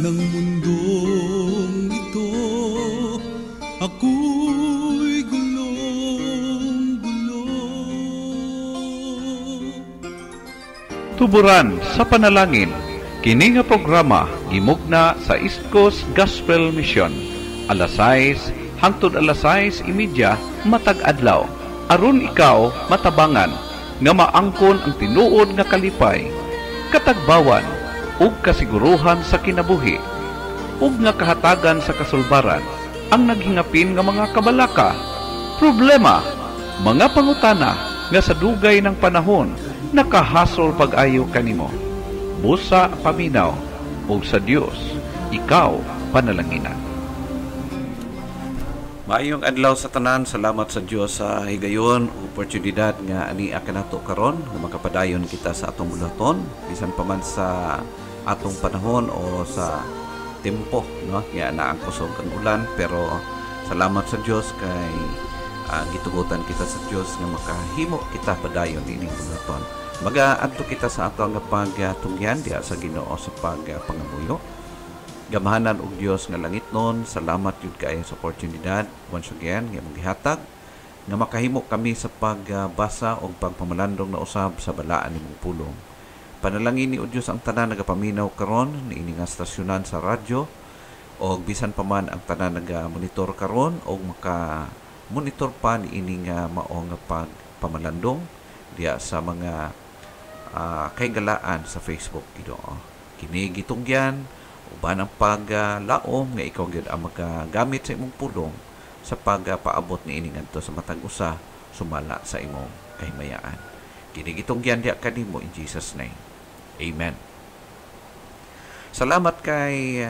ng mundong ito, ako'y gulong-gulo. Tuburan sa panalangin, kini nga programa gimugna sa East Coast Gospel Mission, alas 6 hangtod alas 6:30 matag adlaw, aron ikaw matabangan nga maangkon ang tinuod nga kalipay, katagbawan ug kasiguruhan sa kinabuhi, ug nga kahatagan sa kasulbaran ang naghingapin nga mga kabalaka, problema, mga pangutana nga sa dugay ng panahon nakahasol pag-ayo kanimo. Busa paminaw ug sa Dios ikaw panalanginan. Maayong adlaw sa tanan, salamat sa Dios sa higayon ug oportunidad nga ani kanato karon nga makapadayon kita sa atong bulaton bisan pa man sa atong panahon o sa tempo, no? Nga na ang kusog ang ulan, pero salamat sa Dios kay gitugutan kita sa Dios nga makahimo kita padayon ining bulaton. Magaadto kita sa ato nga pagtungyan diha sa Ginoo sa pagpangamuyo. Gamahanan og Dios nga langitnon, salamat yun kayo sa oportunidad once again nga maghihatag nga makahimo kami sa pagbasa o pagpamalandong na usab sa balaan nimong pulong. Panalangin ni o Dios ang tanan nagapaminaw karon niini nga stasyonan sa radyo o bisan pa man ang tanan naga-monitor karon o maka-monitor pa niini nga mao nga pagpamalandong diha sa mga kaygalaan sa Facebook Ginoo. Kini gitungyan uban ang paglaom nga ikaw gyud ang magagamit sa imong pulong sa pagpaabot niini ngadto sa matag usa sumala sa imong kahimayaan. Kini gitungyan diha kanimo in Jesus name. Amen. Salamat kay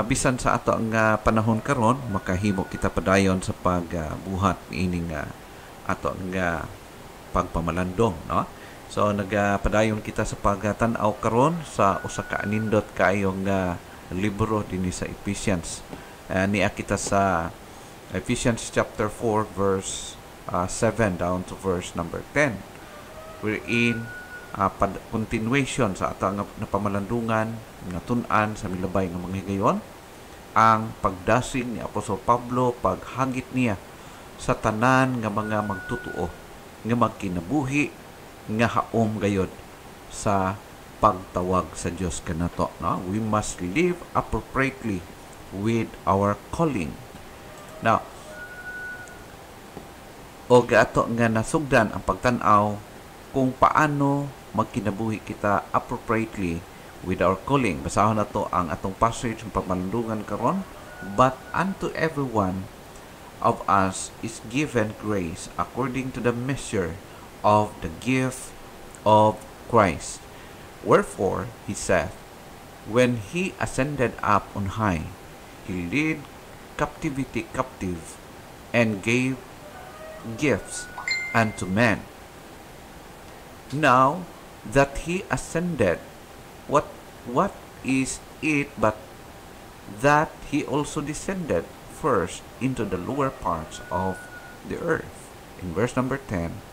bisan sa ato ang panahon karon makahimo kita padayon sa pagbuhat niini nga ato nga pagpamalandong, no? So nagapadayon kita sa pagtan-aw karon sa usa ka anindot kaayong libro dinhi sa Ephesians. Niya kita sa Ephesians chapter 4 verse 7 down to verse number 10. Wherein continuation sa atong napamalandungan nga tun-an sa milabay nga mga higayon ang pagdasig ni Apostol Pablo, paghagit niya sa tanan nga mga magtutuo nga magkinabuhi nga haom gayod sa pagtawag sa Dios kanato, no? We must live appropriately with our calling. Now, o gato nga nasugdan ang pagtan-aw kung paano magkinabuhi kita appropriately with our calling. Basahon na to ang atong passage ng pamalandungan karon. But unto everyone of us is given grace according to the measure of the gift of Christ. Wherefore, he saith, when he ascended up on high, he led captivity captive, and gave gifts unto men. Now that he ascended, what is it but that he also descended first into the lower parts of the earth? In verse number 10,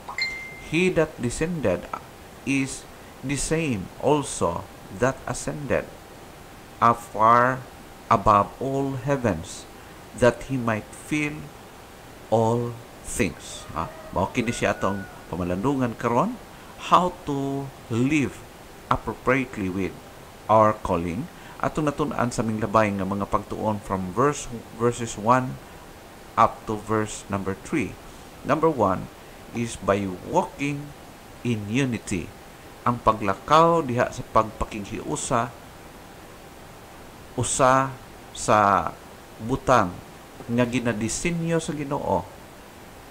he that descended is the same also that ascended afar above all heavens, that he might fill all things. Mao kini siya atong pamalandungan karon, how to live appropriately with our calling. Atong natun-an sa minglabay nga mga pagtuon from verses 1 up to verse number 3. Number 1 is by walking in unity. Ang paglakaw diha sa pagpakighiusa usa sa butang nga ginadisenyo sa Ginoo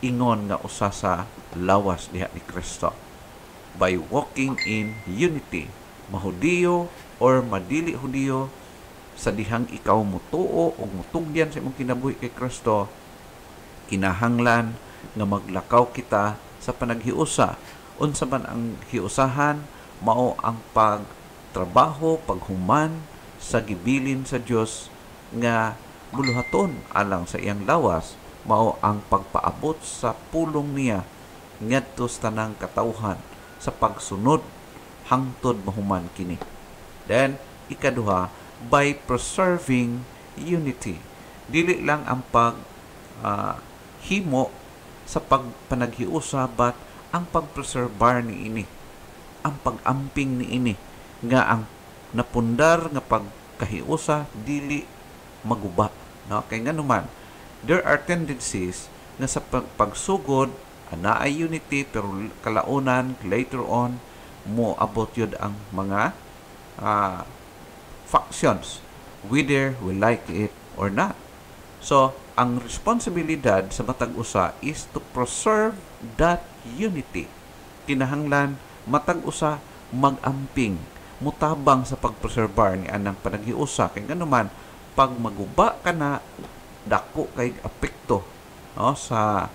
ingon nga usa sa lawas diha ni Kristo. By walking in unity, mahudiyo or madili hudiyo, sa dihang ikaw mutuo o mutugyan sa imong kinabuhi kay Kristo, kinahanglan nga maglakaw kita sa panaghiusa. Unsa man ang hiusahan, mao ang pagtrabaho, paghuman sa gibilin sa Dios nga buluhaton alang sa iyang lawas, mao ang pagpaabot sa pulong niya ngadto sa tanang katawhan sa pagsunod hangtod mahuman kini. Then ikaduha, by preserving unity. Dili lang ang pag himo sa pagpanaghiusa, but ang pagpreserbar ni ini, ang pag-amping ni ini, nga ang napundar nga pagkahiusa dili maguba, no? Kay nga naman there are tendencies nga sa pagsugod naa ay unity, pero kalaunan later on mo abot yun ang mga factions, whether we like it or not. So ang responsibilidad sa matag usa is to preserve that unity. Kinahanglan matag usa magamping, mutabang sa pagpreserbar ni anang panaghiusa. Kay ganuman pag maguba ka na, dako kay apekto, no, sa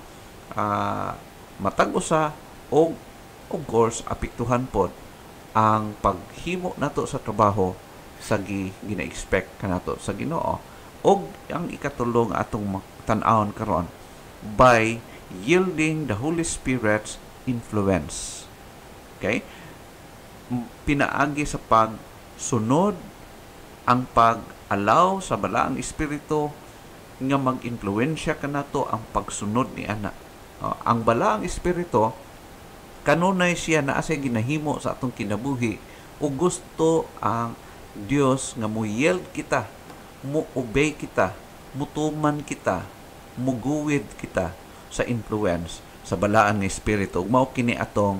matag usa, o of course apektuhan pod ang paghimo nato sa trabaho sa gina-expect kanato sa Ginoo. Og ang ikatulong atong tan-awon karon, by yielding the Holy Spirit's influence. Okay? Pinaagi sa pagsunod, ang pag-allow sa balaang espiritu nga mag-influensya kanato ang pagsunod ni ana. Ang balaang espiritu kanunay siya naa sa ginahimo sa atong kinabuhi, ug gusto ang Dios nga mo-yield kita, mo-obey kita, mutuman kita, muguwid kita sa influence sa balaan nga espiritu. Mao kini atong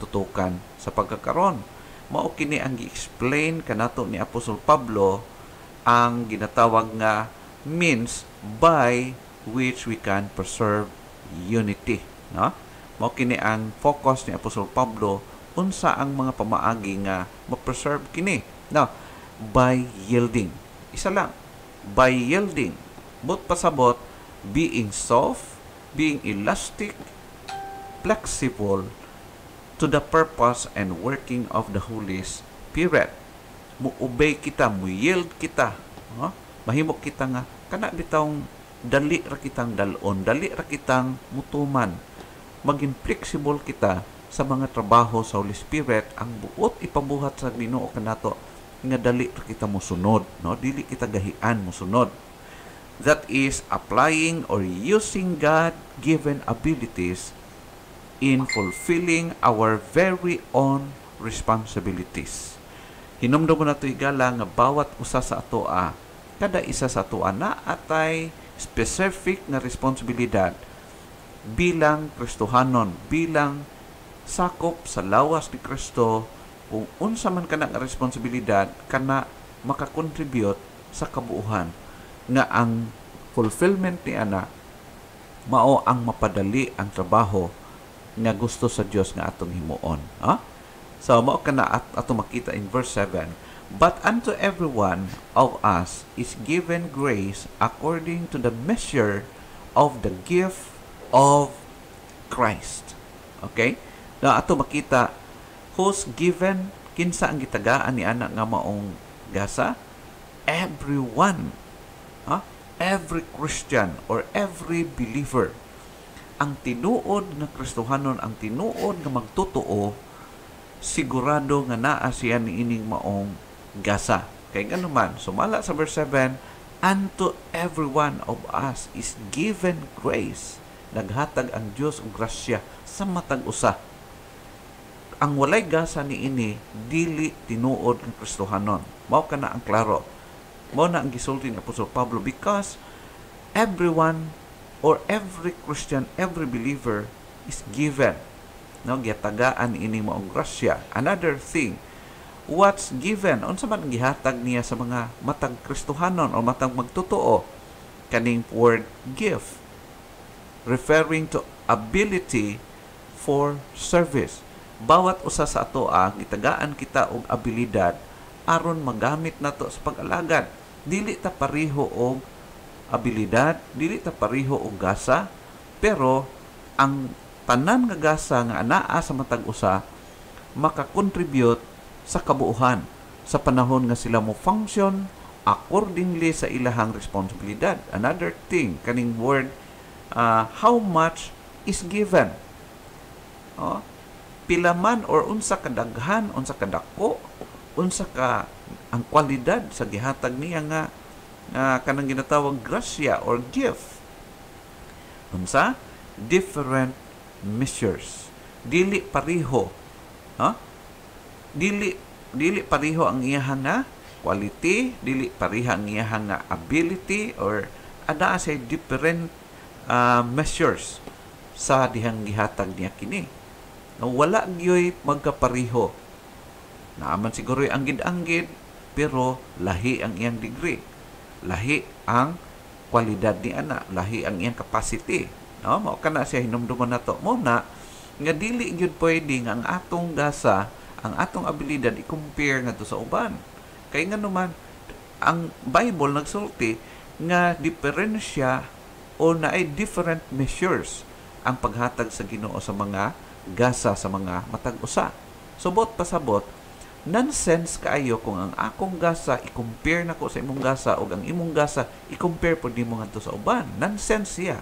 tutukan sa pagkakaron. Mao kini ang gi-explain kanato ni Apostol Pablo, ang ginatawag nga means by which we can preserve unity, no? Mao kini ang focus ni Apostol Pablo, unsa ang mga pamaagi nga ma-preserve kini. Now, by yielding. Isa lang, by yielding. But pasabot, being soft, being elastic, flexible to the purpose and working of the Holy Spirit. Mu-obey kita, mu-yield kita, no? Mahimo kita nga kana bitawng dali ra kitang dalon, dali ra kitang mutuman, maging flexible kita sa mga trabaho sa Holy Spirit. Ang buot ipabuhat sa Ginoo kanato nga dali ra kita mosunod, no? Dili kita gahian mosunod. That is applying or using God-given abilities in fulfilling our very own responsibilities. Hinumdum mo na ito igala nga bawat usa sa atoa, kada isa sa atoa na atay specific na responsibilidad bilang Kristohanon, bilang sakop sa lawas ni Kristo. Kung unsa man kana nga responsibilidad, kana makakontribute sa kabuuhan nga ang fulfillment ni ana mao ang mapadali ang trabaho nga gusto sa Dios nga atong himuon. So mao kana atong makita in verse 7. But unto everyone of us is given grace according to the measure of the gift of Christ. Okay? Na ato makita who's given, kinsa ang gitagaan ni anak nga maong gasa? Everyone. Every Christian or every believer. Ang tinuod nga Kristohanon, ang tinuod nga magtotoo, sigurado nga naa siya ni ining maong gasa. Kay ganuman, sumala sa verse 7, unto every one of us is given grace. Naghatag ang Dios og grasya sa matag usa. Ang walay gasa ni ini dili tinuod ng Kristohanon. Mao kana ang klaro. Mao na ang gisulti ni Apostol Pablo, because everyone or every Christian, every believer is given, no, giyatagaan ini maong grasya. Another thing, what's given, unsa man gihatag niya sa mga matag Kristohanon o matag magtotoo? Kaning word gift, referring to ability for service. Bawat usa sa atoa gitagaan kita og abilidad aron magamit nato sa pag-alagad. Dili ta pareho og abilidad, dili ta pareho og gasa, pero ang tanan nga gasa nga anaa sa matag usa makakontribute sa kabuuhan sa panahon nga sila mo function accordingly sa ilahang responsibilidad. Another thing, kaning word how much is given. Pila man or unsa kadaghan, unsa kadako, unsa ka ang kwalidad sa gihatag niya nga kanang ginatawag grasya or gift. Unsa? Different measures. Dili pareho. Ha? Dili pareho ang iyahang nga quality, dili pareho ang iyahang nga ability, or ada say different measures sa dihang gihatag niya kini. Wala gyoy magkapareho. Naaman siguro ang anggid-anggid, pero lahi ang iyang degree. Lahi ang kwalidad ni ana, lahi ang iyang capacity. No, mao kana siya hinumduman nato. Mo na nga dili gyud pwede nga ang atong gasa, ang atong abilidad i-compare ngadto sa uban. Kay nga naman ang Bible nagsulti nga diferensya o naay different measures ang paghatag sa Ginoo sa mga gasa sa mga matag usa. Subot pasabot, nonsense kaayo kung ang akong gasa i-compare nako sa imong gasa o ang imong gasa i-compare pud nimo ngadto sa uban. Nonsense siya.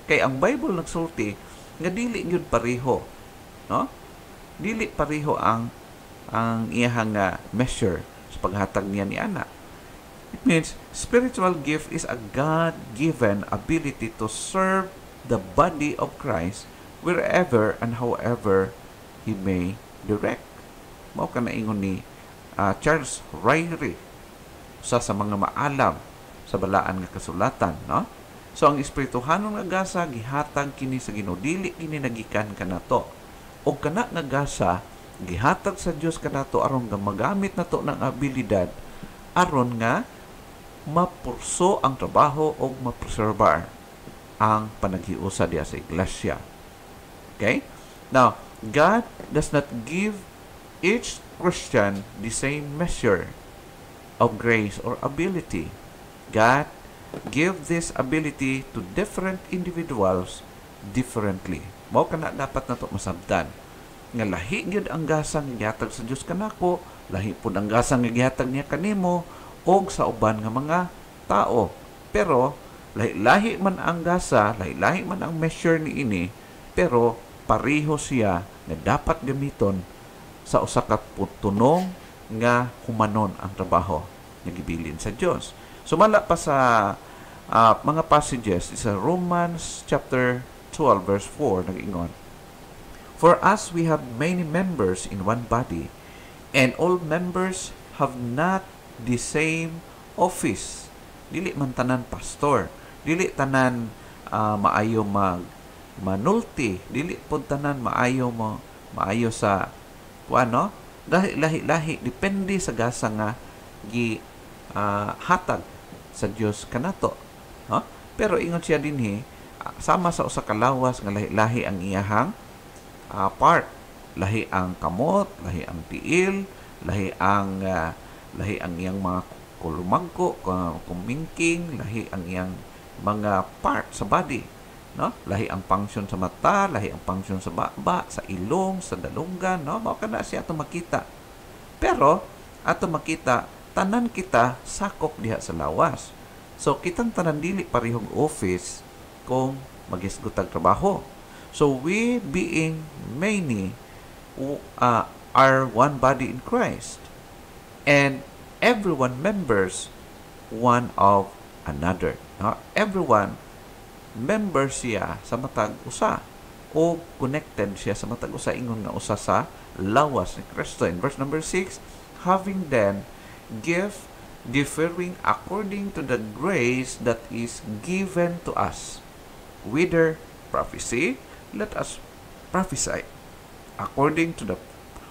Kay ang Bible nagsulti nga dili gyud pareho, no? Dili pareho ang iyahang measure sa paghatag niya ni ana. It means spiritual gift is a God-given ability to serve the body of Christ wherever and however He may direct. Mao ka na ingon ni Charles Ryrie sa mga maalam sa balaan nga kasulatan, no? So ang espirituhanong nga gasa gihatag kini sa Ginoo, dili kini nagikan kanato. O kana nga gasa gihatag sa Dios kanato aron nga magamit nato ng abilidad aron nga mapurso ang trabaho o mapreserbar ang panaghiusa diya sa iglesia. Okay? Now, God does not give each Christian the same measure of grace or ability. God give this ability to different individuals differently. Mao kana dapat nato masabtan nga lahi gyud ang gasang gihatag sa Dios kanako, lahi pud ang gasang gihatag niya kanimo og sa uban nga mga tao. Pero lahi-lahi man ang gasa, lahi-lahi man ang measure ni ini, pero pareho siya nga dapat gamiton sa usa ka tunong nga humanon ang trabaho nga gibilin sa Dios. Sumala pa sa mga passages sa Romans chapter 12 verse 4 nag-ingon, "For as we have many members in one body, and all members have not the same office." Dili man tanan pastor, dili tanan maayo manulti, dili pod tanan maayo sa ano, lahi depende sa gasa nga hatag sa Dios kanato. Huh? Pero ingon siya dinhi, sama sa usa ka lawas nga lahi ang iyahang part. Lahi ang kamot, lahi ang tiil, lahi ang iyang mga kulumagko, kumingking, lahi ang iyang mga part sa body, no? Lahi ang function sa mata, lahi ang function sa baba, sa ilong, sa dalunggan, no? Mao kana siya ato makita. Pero ato makita tanan kita sakop diha sa lawas. So kitang tanan dili parehong office kung magisgutag trabaho. So we being many are one body in Christ, and everyone members one of another. Everyone member siya sa matag usa o connected siya sa matag usa, ingon nga usa sa lawas ni Kristo. In verse number 6, "Having then gift differing according to the grace that is given to us, whether prophecy, let us prophesy according to the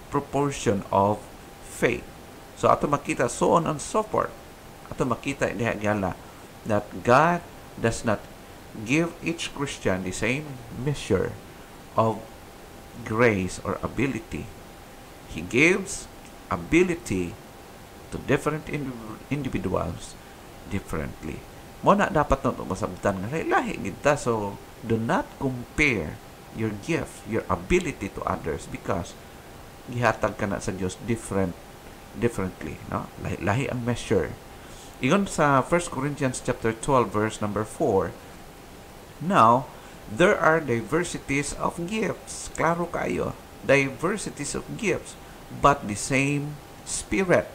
proportion of faith." So ato makita so on and so forth. Ato makita diha gala that God does not give each Christian the same measure of grace or ability. He gives ability to different individuals differently. Mo na dapat nato masabtan nga lahi gid ta. So do not compare your gift, your ability to others, because gihatag ka na sa Dios differently, no? Lahi ang measure. Ingon sa 1 Corinthians chapter 12 verse number 4, "Now there are diversities of gifts." Klaro kayo, diversities of gifts, but the same Spirit.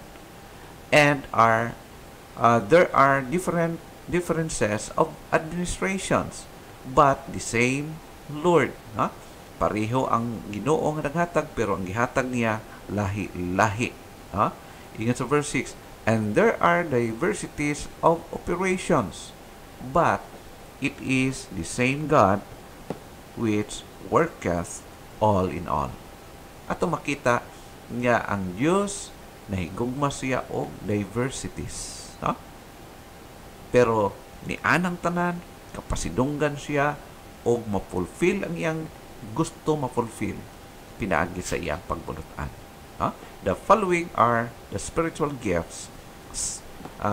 and there are differences of administrations, but the same Lord. Pareho ang Ginoo nga naghatag, pero ang gihatag niya lahi-lahi. Ingat sa verse 6, and there are diversities of operations, but it is the same God which worketh all in all. Ato makita nga ang Dios nahigugma siya og diversities. Pero ni anang tanan, kapasidunggan siya og ma-fulfill ang iyang gusto ma-fulfill pinaagi sa iyang pagbulotan. The following are the spiritual gifts.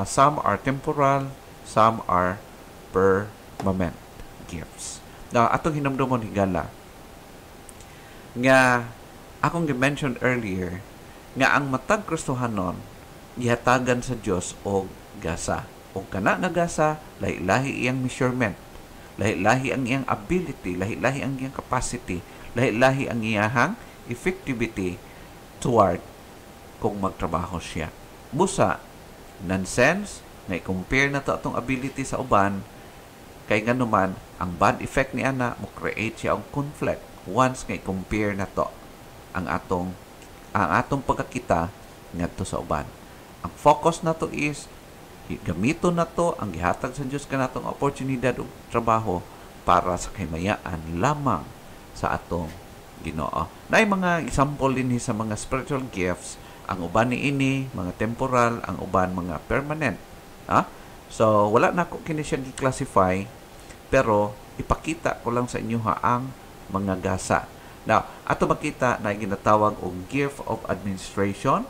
Some are temporal, some are permanent gifts. Now, atong hinamdomon higala nga akong gi-mention earlier nga ang matag Kristohanon gihatagan sa Dios og gasa. O kana nga gasa, lahi-lahi iyang measurement, lahi-lahi ang iyang ability, lahi-lahi ang iyang capacity, lahi-lahi ang iyang effectivity toward kung magtrabaho siya. Busa, nonsense, na i-compare na to atong ability sa uban, kay nga naman, ang bad effect ni ana, mo create siya ang conflict once nga i-compare na to ang atong pagkakita ngadto sa uban. Ang focus na to is gamito na to ang gihatag sa Dios kanatong oportunidad o trabaho para sa kahimayaan lamang sa atong Ginoo. Naay mga example din sa mga spiritual gifts, ang uban ni ini mga temporal, ang uban mga permanent. So wala na ko kini siya gi-classify, pero ipakita ko lang sa inyo ang mga gasa. Now, ato makita na ginatawag og gift of administration.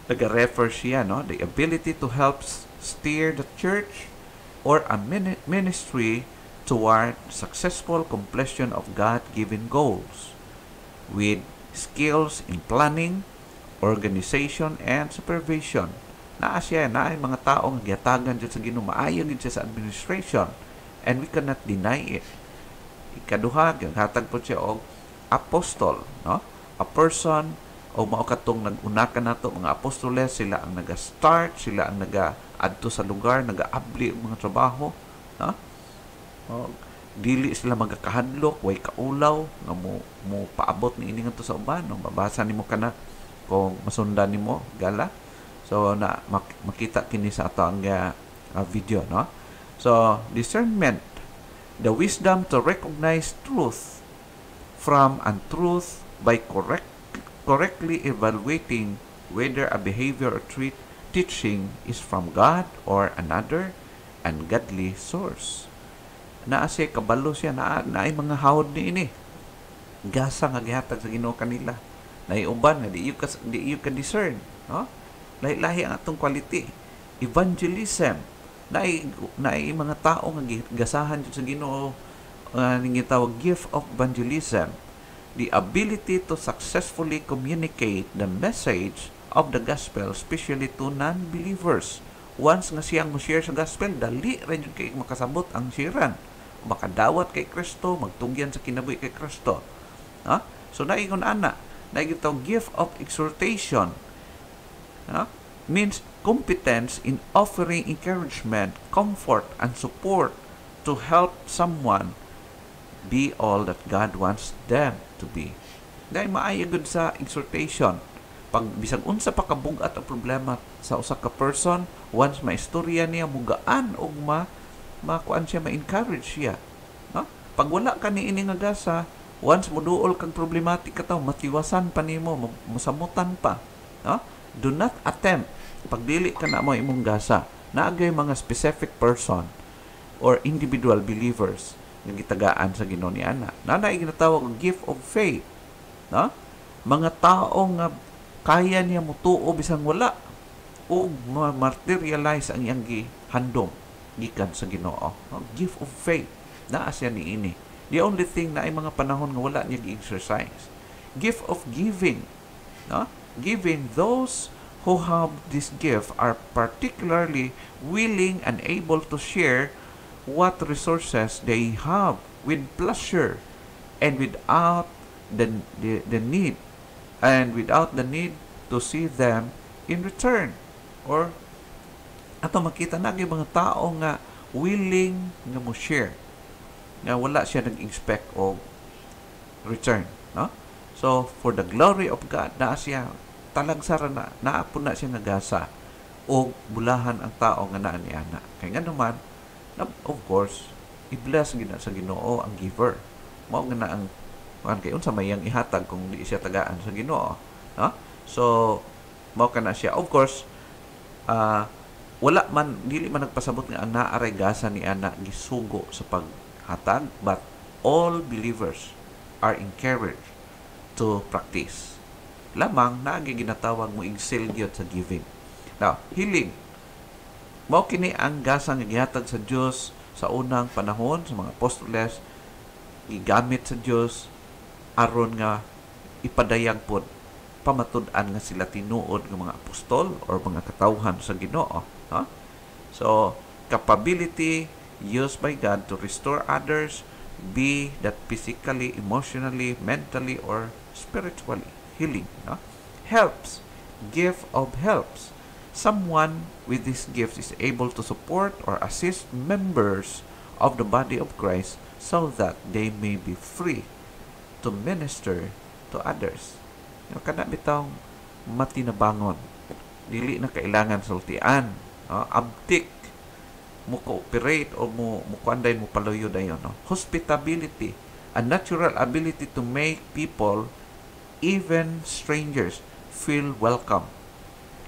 Nag-refer siya, the ability to help steer the church or a ministry toward successful completion of God-given goals with skills in planning, organization, and supervision. Naa siya, naay mga taong giyatagan dyan sa Ginoo, maayo din siya sa administration, and we cannot deny it. Ikaduha, hatag po siya og apostol, a person o mao katong nag-una ka nato mga apostoles, sila ang naga-start, sila ang naga-adto sa lugar, naga-abli ang mga trabaho. Dili sila magakahadlok, way kaulaw nga mo paabot ni ini ngadto sa uban. Mabasa nimo kana kung masundan nimo gala. So na makita kini sa ato ang video, So discernment, the wisdom to recognize truth from untruth by correctly evaluating whether a behavior or teaching is from God or another ungodly source. Naa siya kabalo siya, naay mga hawod ni ini. Gasa nga gihatag sa Ginoo kanila. Naay uban nga di you can discern, Lahi-lahi ang atong quality. Evangelism, naay mga tao nga gasahan sa Ginoo, nga tawag gift of evangelism. The ability to successfully communicate the message of the gospel, especially to non-believers. Once nga siyang mo-share sa gospel, dali rin yun kay makasabot ang sharean. Makadawat kay Kristo, magtugyan sa kinabuhi kay Kristo. So, naigon ana, naigitong gift of exhortation. Means competence in offering encouragement, comfort, and support to help someone be all that God wants them to be. Dahil maayagod sa exhortation. Pag bisag unsa pa kabugat ang problema sa usa ka person, once maistorya niya, mugaan o makuan siya, ma-encourage siya. Pag wala ka ni ini nga gasa, once moduol kang problematic ka matiwasan pa nimo, masamutan pa. Do not attempt. Pag dili ka na mo imong gasa, naagay mga specific person or individual believers nga gitagaan sa Ginoo ni ana. Nanay ginatawag og gift of faith. Mga tao nga kaya niya mutuo bisang wala o materialize ang iyang gihandom gikan sa Ginoo. Gift of faith. Naa siya ni ini. The only thing na ay mga panahon nga wala niya gi-exercise. Gift of giving. Giving, those who have this gift are particularly willing and able to share what resources they have with pleasure and without the need to see them in return. or ato makita na yung mga tao nga willing nga mo share, nga wala siya nag-expect o return, no? So for the glory of God, naa siya talagsara na naapon na siya nagasa o bulahan ang tao nga naa ni ana. Kay nga naman, of course, i-bless gina sa Ginoo ang giver. Mao nga na ang kay unsa may yang ihatag kung di siya tagaan sa Ginoo, no? So mao kana siya. Of course, wala man, dili man nagpasabot nga ang naaray gasa ni ana gisugo sa paghatag, but all believers are encouraged to practice. Lamang naagi ginatawag mo igsil gyud sa giving. Now, healing. Mao kini ang gasa nga gihatag sa Dios sa unang panahon sa mga apostoles, gigamit sa Dios aron nga ipadayag pod pamatud-an nga sila tinuod ng mga apostol or mga katawhan sa Ginoo. Huh? So, capability used by God to restore others, be that physically, emotionally, mentally, or spiritually. Healing. No? Helps. Gift of helps. Someone with this gift is able to support or assist members of the body of Christ so that they may be free to minister to others. Kana bitaw matinabangon. Dili na kailangan sultian. Abtik mo cooperate o mo kuanday mo paluyo dayon, no? Hospitality, a natural ability to make people, even strangers, feel welcome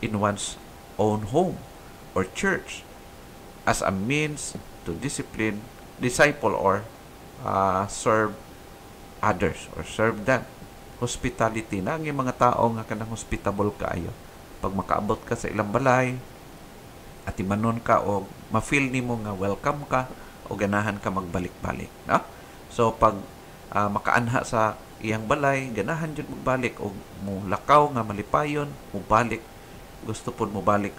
in one's own home or church as a means to disciple or serve others or serve them. Hospitality na ang mga tao nga kanang hospitable kaayo. Pag makaabot ka sa ilang balay, at imanon ka o ma-feel nimo nga welcome ka o ganahan ka magbalik-balik, no? So pag makaanha sa iyang balay, ganahan jud magbalik o mulakaw nga malipayon, mubalik, gusto pod mubalik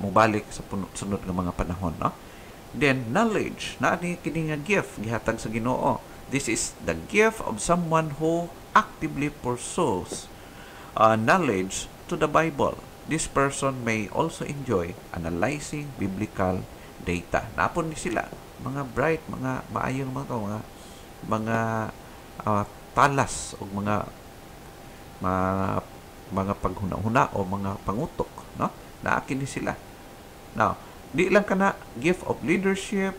mubalik sa sunod nga mga panahon, no? Then knowledge, na ni kini nga gift gihatag sa Ginoo. This is the gift of someone who actively pursues knowledge to the Bible. This person may also enjoy analyzing biblical data. Napon ni sila, mga bright, mga maayong mga talas o mga paghuna-huna o mga pangutok, no? Naakin ni sila. Now, di lang kana gift of leadership,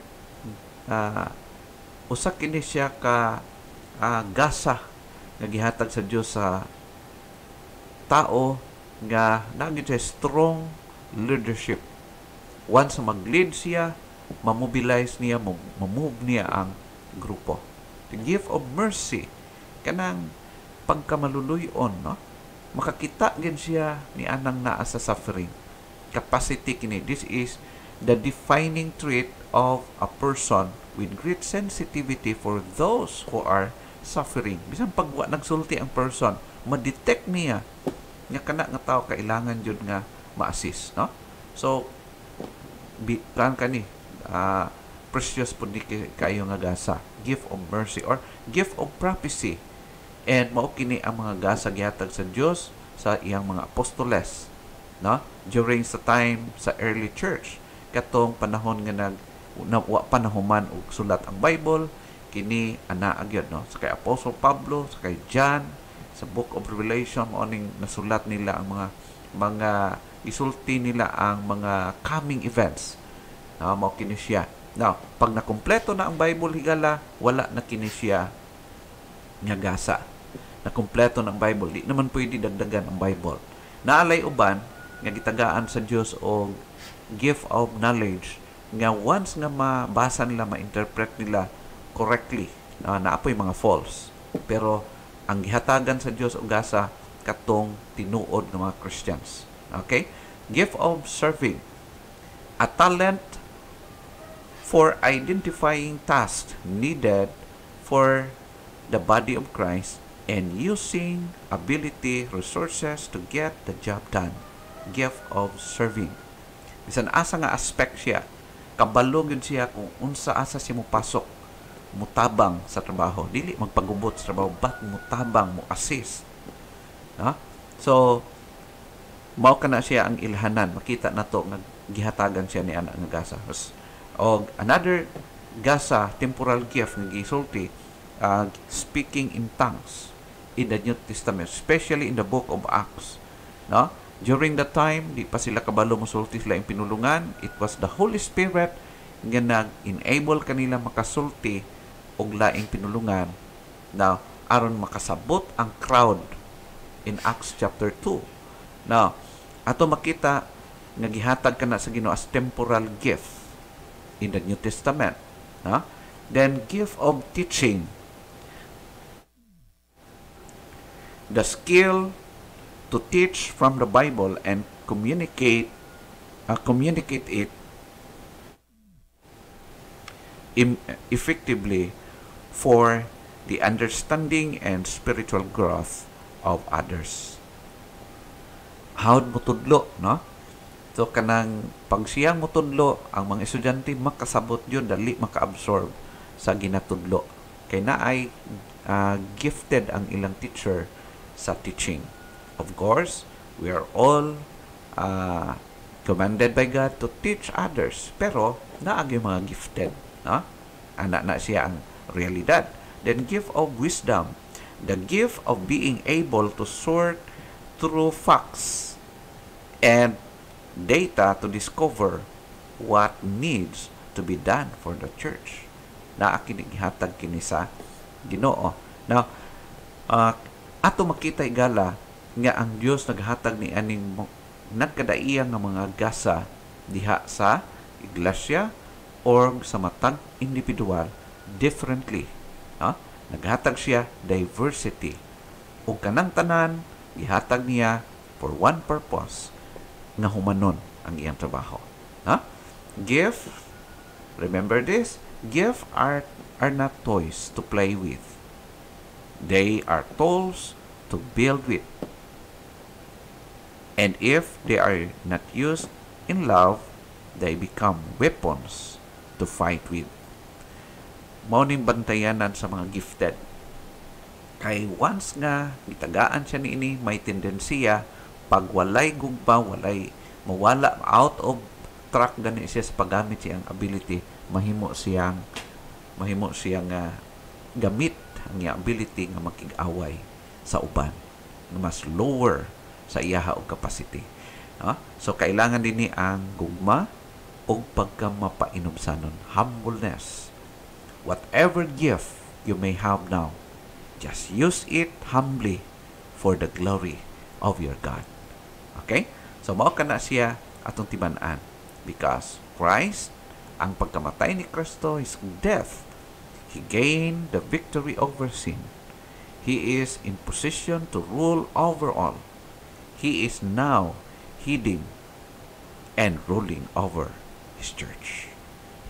usa kini siya ka gasa nga gihatag sa Dios sa tao nga nagit siya strong leadership. Once mag-lead siya, mamobilize niya, mamove niya ang grupo. The gift of mercy, kanang pagkamaluluyon, no? Makakita din siya ni anang naa sa suffering. Capacity kini. This is the defining trait of a person with great sensitivity for those who are suffering. Bisan pagwa nagsulti ang person, ma-detect niya nga kana nga tao kailangan jud nga ma-assist, no? So kan kani precious pud ni kayo nga gasa, gift of mercy or gift of prophecy. And mao kini ang mga gasa gihatag sa Dios sa iyang mga apostoles, no? During sa time sa early church, katong panahon nga wa pa nahuman og sulat ang Bible, kini ana agyod, no? Sa kay Apostle Pablo, sa kay John, sa Book of Revelation, oning nasulat nila ang mga isulti nila ang mga coming events. Mao kini siya. Now, pag nakumpleto na ang Bible higala, wala na kini siya nga gasa. Nakumpleto na ang Bible, di naman pwede dagdagan ang Bible. Naalay uban nga gitagaan sa Dios og gift of knowledge nga once nga mabasa nila, ma-interpret nila correctly, naapoy mga false. Pero ang gihatagan sa Dios og gasa katong tinuod ng mga Christians. Okay? Gift of serving, a talent for identifying tasks needed for the body of Christ and using ability, resources to get the job done. Gift of serving. Bisan asa nga aspect siya, kabalo gyud siya kung unsa asa siya mopasok, mutabang sa trabaho, dili magpagubot sa trabaho, but mutabang, mo assist, no? So mao kana siya ang ilhanan, makita nato nga gihatagan siya ni ana nga gasa. O another gasa, temporal gift nga gisulti, speaking in tongues in the New Testament, especially in the book of Acts, no? During that time, di pa sila kabalo mosulti sila yung pinulungan. It was the Holy Spirit nga nag-enable kanila makasulti og laing pinulungan na aron makasabot ang crowd in Acts chapter 2. Now, ato makita nga gihatag kana sa Ginoo as temporal gift in the New Testament. No? Then, gift of teaching. The skill to teach from the Bible and communicate it effectively for the understanding and spiritual growth of others. Hawd mo tudlo, no? So kanang pag siyang mo tudlo, ang mga estudyante makasabot yun, dali maka-absorb sa ginatudlo. Kay naay gifted ang ilang teacher sa teaching. Of course, we are all commanded by God to teach others. Pero, naag yung mga gifted. No? Anak na siya ang realidad. Then, gift of wisdom. The gift of being able to sort through facts and data to discover what needs to be done for the church. Naakinig-hatag kini sa Ginoo. Now, ato makita igala nga ang Dios naghatag ni aning nagkadaiyang nga mga gasa diha sa iglesia or sa matag individual differently. Naghatag siya diversity. O kanang tanan gihatag niya for one purpose, nga humanon ang iyang trabaho. Gift, remember this, gift are not toys to play with. They are tools to build with. And if they are not used in love, they become weapons to fight with. Mao ning bantayanan sa mga gifted. Kay once nga gitagaan siya niini, may tendensiya pag walay gugba, walay mawala out of track gani siya sa paggamit siyang ability, mahimo siyang gamit ang iyang ability nga makig-away sa uban nga mas lower sa iyaha og capacity. So kailangan din ang gugma o pagkamapainumsanon, humbleness. Whatever gift you may have now, just use it humbly for the glory of your God. Okay? So mao kana siya atong timan-an, because Christ, ang pagkamatay ni Kristo, his death, he gained the victory over sin. He is in position to rule over all. He is now heading and ruling over his church.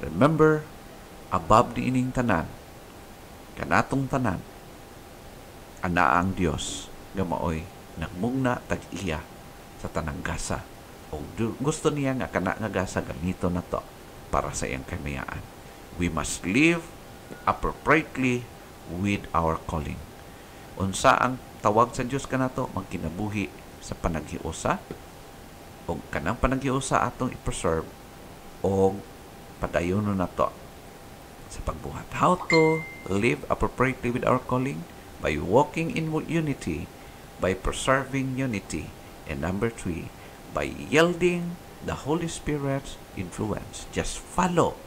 Remember, above di ining tanan, kanatong tanan, ana ang Dios nga maoy nagmugna tag-iya sa tanang gasa. O gusto niya nga kana nga gasa ganito na to para sa iyang kamayaan. We must live appropriately with our calling. Unsa ang tawag sa Dios kanato, magkinabuhi sa panaghiusa, o kanang panaghiusa atong i-preserve, o padayonon na to sa pagbuhat. How to live appropriately with our calling? By walking in unity, by preserving unity, and number 3, by yielding the Holy Spirit's influence. Just follow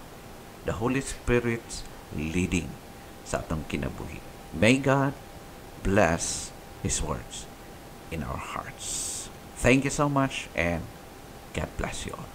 the Holy Spirit's leading sa atong kinabuhi. May God bless His words in our hearts. Thank you so much, and God bless you all.